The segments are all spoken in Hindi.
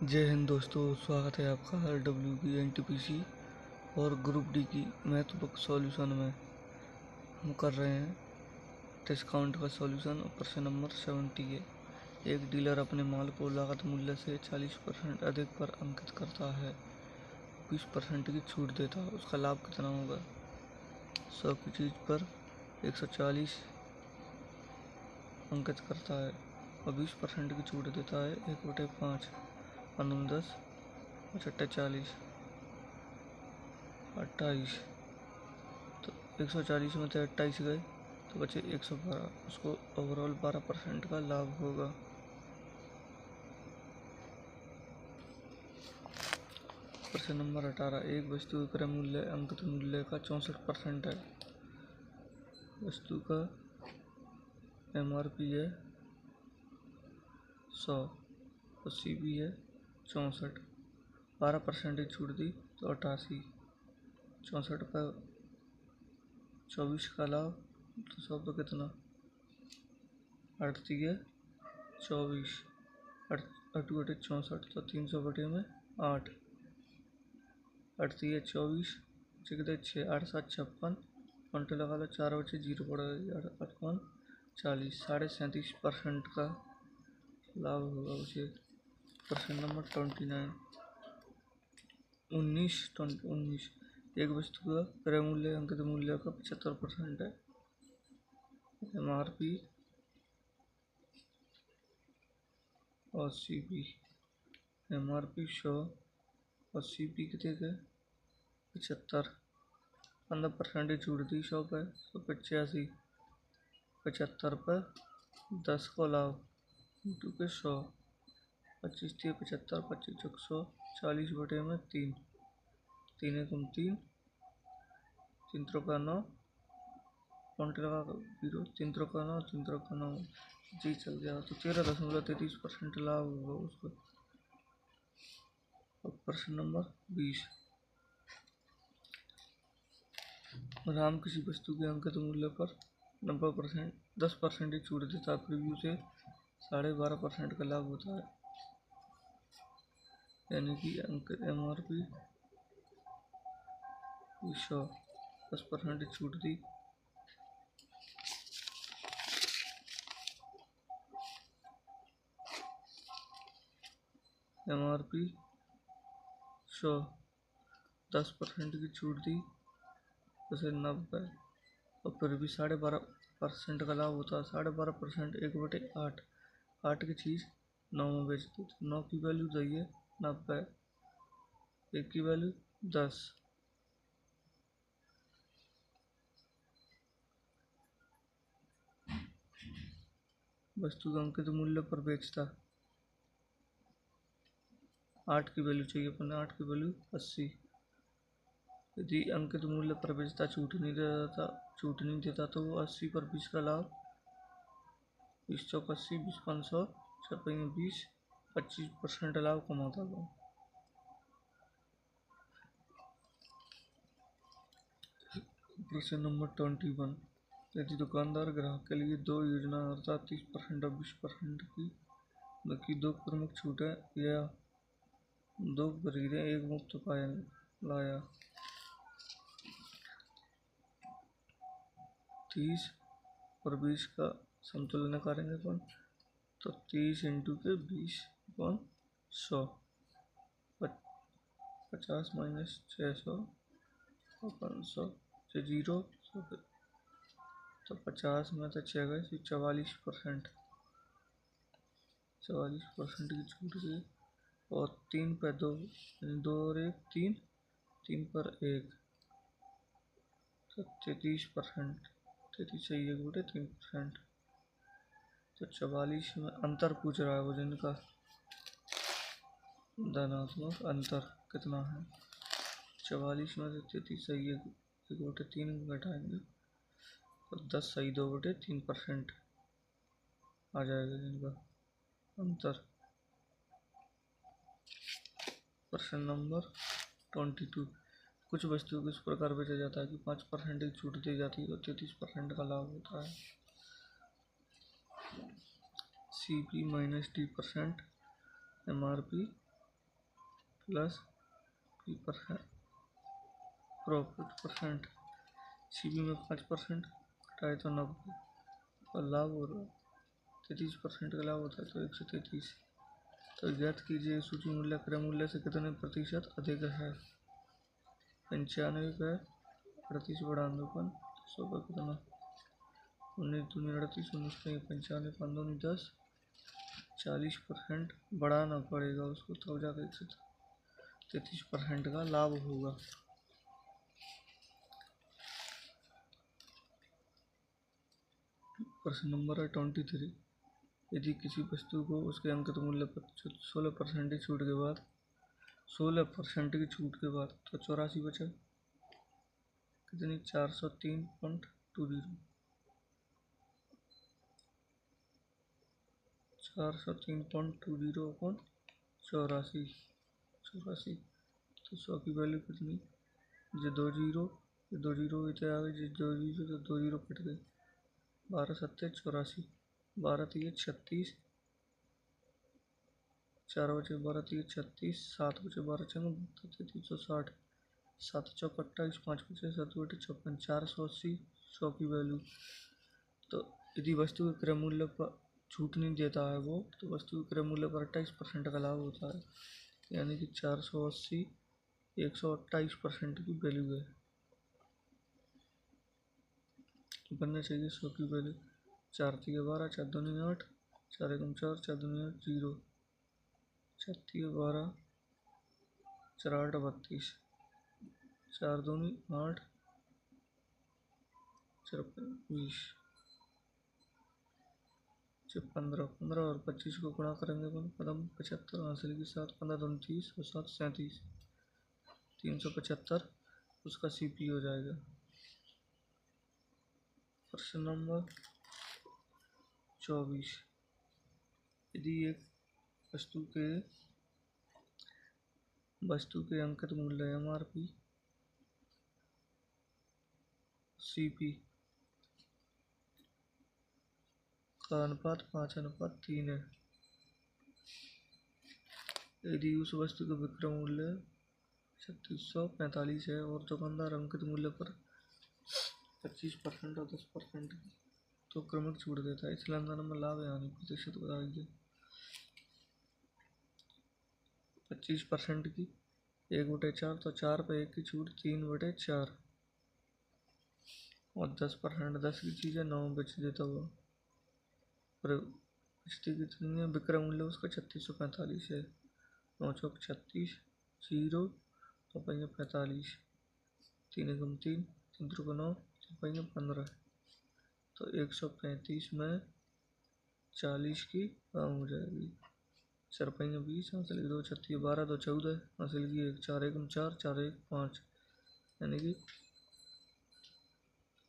जय हिंद दोस्तों, स्वागत है आपका W B N T P C और ग्रुप डी की मैथ बुक सॉल्यूशन में। हम कर रहे हैं डिस्काउंट का सॉल्यूशन। प्रश्न नंबर 70 है। एक डीलर अपने माल को लागत मूल्य से 40% अधिक पर अंकित करता है, 20% की छूट देता है, उसका लाभ कितना होगा? 100 की चीज़ पर 140 अंकित करता है और 20% की छूट देता है। 1/5 अनुन 10 और 40 28। तो 140 में से 28 गए तो बचे 112। उसको ओवरऑल 12% का लाभ होगा। प्रश्न नंबर 18। एक वस्तु का क्रय मूल्य अंकित मूल्य का 64% है। वस्तु का MRP है 100 और CP है 64। 12% की छूट दी तो 88। 64 का 24 का लाभ तो 100 पे कितना? 38 है 24। 8/64 तो 300/8। 38 है 24 कितने 6 8 7 56। घंटे लगा लो, 4 बचे 0 पड़ गए। 8 40 37% का लाभ होगा उसे। प्रश्न नंबर 19। एक वस्तु का क्रय मूल्य अंकित मूल्य का 75% है। MRP और CP। MRP 100 और CP कितने के 75। 15% की छूट दी 100 पे 185। 75 पर 10 को लाभ इंटू के 100। 25 थी 75, 25 चौक 100, 40/3। 3 एकम 3, 3 त्रोका 9, पॉइंट लगा 0, 3 त्रोका 9, 3 त्रोका 9 जी चल गया। तो 13.33% लाभ होगा उसको। अब प्रश्न नंबर 20। राम किसी वस्तु के अंकित मूल्य पर 90% 10% की छूट देता है। प्रीव्यू से 12.5% का लाभ होता है। यानी कि अंकित MRP 100 10% की छूट दी MRP 100 10% की छूट दी उसे 90 और फिर भी 12.5% का लाभ होता है। 12.5% 1/8। 8 की चीज़ 9 में बेच दी तो 9 की वैल्यू दी है 90, 1 की वैल्यू 10। वस्तु का अंकित मूल्य पर बेचता 8 की वैल्यू चाहिए अपन, 8 की वैल्यू 80। यदि अंकित मूल्य पर बेचता छूट नहीं देता तो वो 80 पर 20 का लाभ 20 चौक 80, 20 500 छपेंगे 20, 25% लाभ कमाता था। प्रश्न नंबर 21। यदि दुकानदार ग्राहक के लिए दो योजना अर्थात 30% और 20% की दो प्रमुख छूटें या दो खरीदें एक मुफ्त लाया। 30 और 20 का संतुलन करेंगे अपन तो 30 इंटू के 20 अपन 100। 50 माइनस 600 और 500 से 0 तो 50 में तो 6 गए 44%। 44% की छूट गई और 3 पर 2 यानी 2 और 1 3, 3 पर 1 तो 33%। 33 से 1/3%। तो 44 में अंतर पूछ रहा है वजन का। धनात्मक अंतर कितना है? 44 में से 33 से 1/3 घटाएंगे तो 10 सही 2/3% आ जाएगा जिनका अंतर। प्रश्न नंबर 22। कुछ वस्तुओं को इस प्रकार बेचा जाता है कि 5% की छूट दी जाती है और 33% का लाभ होता है। CP -D% MRP plus P percent profit percent. CB में 5% घटाए तो 90 और लाभ हो रहा 33% का लाभ होता है तो 133। तो ज्ञात कीजिए सूची मूल्य क्रय मूल्य से कितने प्रतिशत अधिक है। 95 पे 38 बढ़ा दो 100 पे कितना 19 दूनी 38 19 पे 95 5 दूनी 10 40% बढ़ाना पड़ेगा उसको तब जाकर 133% का लाभ होगा। प्रश्न नंबर है 23। यदि किसी वस्तु को उसके अंकित मूल्य पर 16% की छूट के बाद 16% की छूट के बाद तो 84 बचा कितनी 403.20 403.20 अपन 84 84 तो 100 की वैल्यू कितनी जो 2 जीरो इतने आ गए जो 2 जीरो तो 2 जीरो कट गए 12 सत्ते 84 12 तीय 36 4 बचे 12 तीय 36 7 बचे 12 चंग 360 7 चौक 28 5 बचे 7 बटे 54 480 100 की वैल्यू। तो यदि वस्तु के क्रय मूल्य पर छूट नहीं देता है वो तो वस्तु के क्रय मूल्य पर 28% का लाभ होता है यानी कि 480 128% की वैल्यू है बनना चाहिए 100 की वैल्यू। 4 तीय 12 4 दूनी 8 4 एकम 4 4 दूनी 8 0 4 तीय 12 4 8 32 4 दूनी 8 4 20 15 15 और 25 को गुणा करेंगे अपन कदम 75 हासिल की 7 15 दूनी 30 और 7 37 375 उसका सीपी हो जाएगा। प्रश्न नंबर 24। यदि एक वस्तु के अंकित मूल्य एमआरपी सीपी का अनुपात 5:3 है। यदि उस वस्तु का विक्रय मूल्य 3645 है और दुकानदार अंकित मूल्य पर 25% और 10% तो क्रमिक छूट देता है इस लेनदेन में लाभ यानी प्रतिशत बताइए। 25% की 1/4 तो 4 पे 1 की छूट 3/4 और 10% 10 की चीज़ है 9 बेच देता हुआ और बचती कितनी है विक्रय मूल्य उसका 3645 है 9 चौक 36 0 तो 45 3 एकम 3 3 त्रिको 9 3 15 तो 135 में 40 की कम हो जाएगी 4 20 हासिल की 2 36 12 2 14 हासिल की 1 4 एकम 4 4 1 5 यानी कि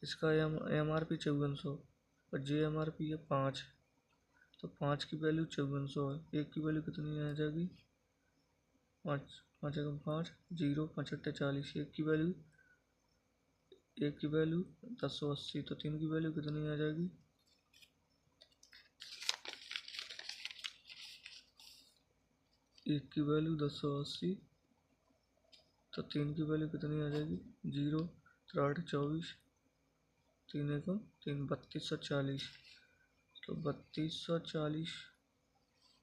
इसका एम आर पी 5400 और जे एम आर पी है 5 तो 5 की वैल्यू 5400 है 1 की वैल्यू कितनी आ जाएगी 5 5 एकम 5 0 5 अट्ठे 40 1 की वैल्यू 1080 तो 3 की वैल्यू कितनी आ जाएगी 1 की वैल्यू 1080 तो 3 की वैल्यू कितनी आ जाएगी 0 3 24 3 एकम 3 3240 तो 3240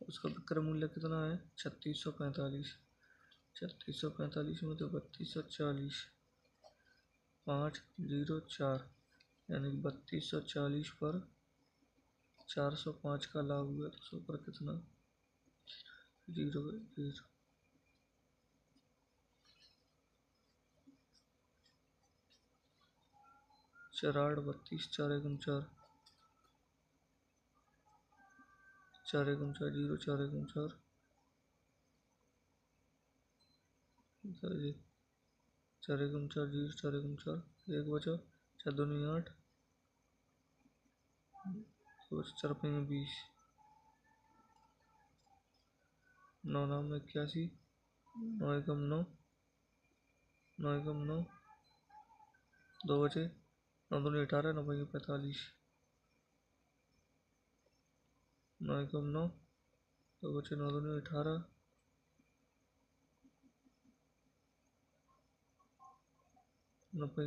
उसका विक्रय मूल्य कितना है 3645 3645 में तो 3240 504 यानी 3240 पर 405 का लाभ हुआ तो 100 पर कितना 0 0 4 8 32 4 एकम 4 4 एकम 4 0 4 एकम 4 4 एकम 4 0 4 एकम 4 एक बचा 4 दूनी 8 4 5 20 9 9 में 81 9 एकम 9 9 एकम 9 2 बचे 9 दूनी 18 9 5 45 9 एकम 9 2 बचे 9 दूनी 18 नब्बे